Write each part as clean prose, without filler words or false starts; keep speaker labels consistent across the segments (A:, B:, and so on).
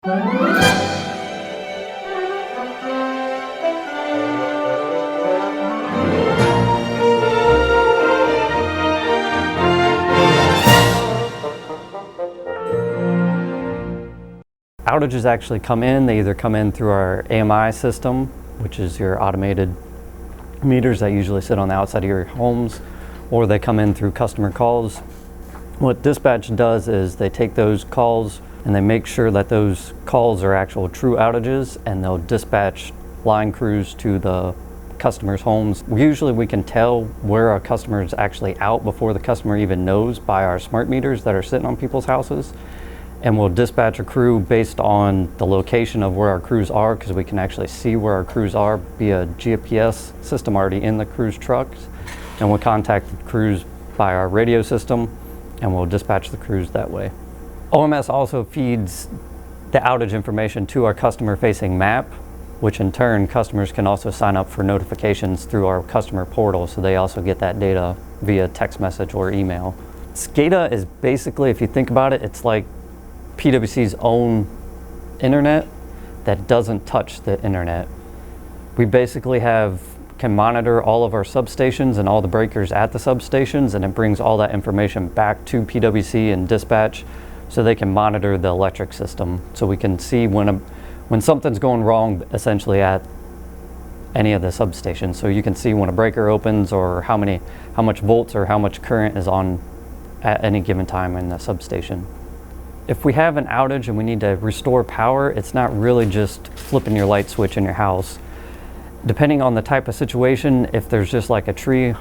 A: Outages actually come in. They either come in through our AMI system, which is your automated meters that usually sit on the outside of your homes, or they come in through customer calls. What dispatch does is they take those calls and they make sure that those calls are actual true outages, and they'll dispatch line crews to the customers' homes. Usually we can tell where a customer is actually out before the customer even knows by our smart meters that are sitting on people's houses. And we'll dispatch a crew based on the location of where our crews are, because we can actually see where our crews are via GPS system already in the crew's trucks. And we'll contact the crews by our radio system, and we'll dispatch the crews that way. OMS also feeds the outage information to our customer-facing map, which in turn customers can also sign up for notifications through our customer portal, so they also get that data via text message or email. SCADA is basically, if you think about it, it's like PWC's own internet that doesn't touch the internet. We basically can monitor all of our substations and all the breakers at the substations, and it brings all that information back to PWC and dispatch so they can monitor the electric system. So we can see when something's going wrong essentially at any of the substations. So you can see when a breaker opens, or how much volts or how much current is on at any given time in the substation. If we have an outage and we need to restore power, it's not really just flipping your light switch in your house. Depending on the type of situation, if there's just like a tree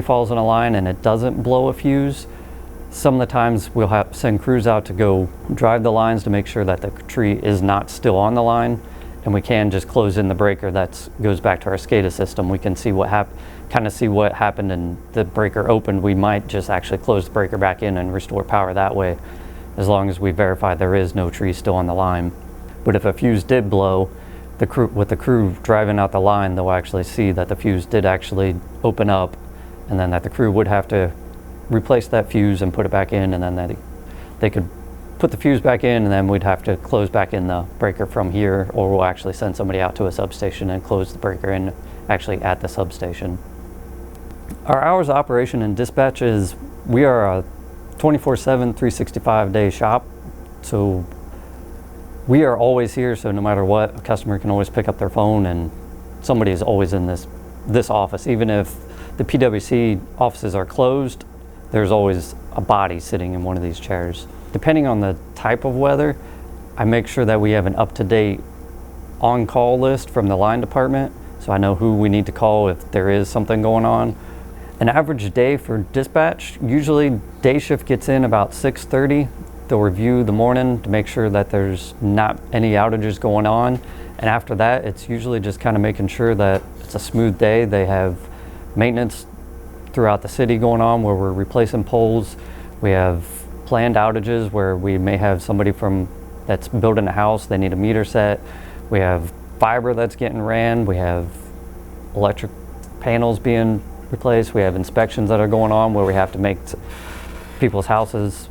A: falls in a line and it doesn't blow a fuse, some of the times we'll send crews out to go drive the lines to make sure that the tree is not still on the line, and we can just close in the breaker that goes back to our SCADA system. We can see what happened and the breaker opened. We might just actually close the breaker back in and restore power that way, as long as we verify there is no tree still on the line. But if a fuse did blow, with the crew driving out the line, they'll actually see that the fuse did actually open up, and then that the crew would have to replace that fuse and put it back in, and then they could put the fuse back in, and then we'd have to close back in the breaker from here, or we'll actually send somebody out to a substation and close the breaker in actually at the substation. Our hours of operation in dispatch is, we are a 24/7, 365-day shop. So we are always here, so no matter what, a customer can always pick up their phone and somebody is always in this office. Even if the PWC offices are closed, there's always a body sitting in one of these chairs. Depending on the type of weather, I make sure that we have an up-to-date on-call list from the line department, so I know who we need to call if there is something going on. An average day for dispatch, usually day shift gets in about 6:30. They'll review the morning to make sure that there's not any outages going on. And after that, it's usually just kind of making sure that it's a smooth day. They have maintenance throughout the city going on where we're replacing poles. We have planned outages where we may have somebody that's building a house, they need a meter set. We have fiber that's getting ran. We have electric panels being replaced. We have inspections that are going on where we have to make people's houses,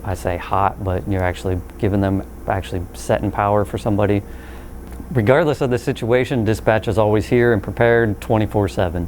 A: I say hot, but you're actually giving them setting power for somebody. Regardless of the situation, dispatch is always here and prepared 24/7.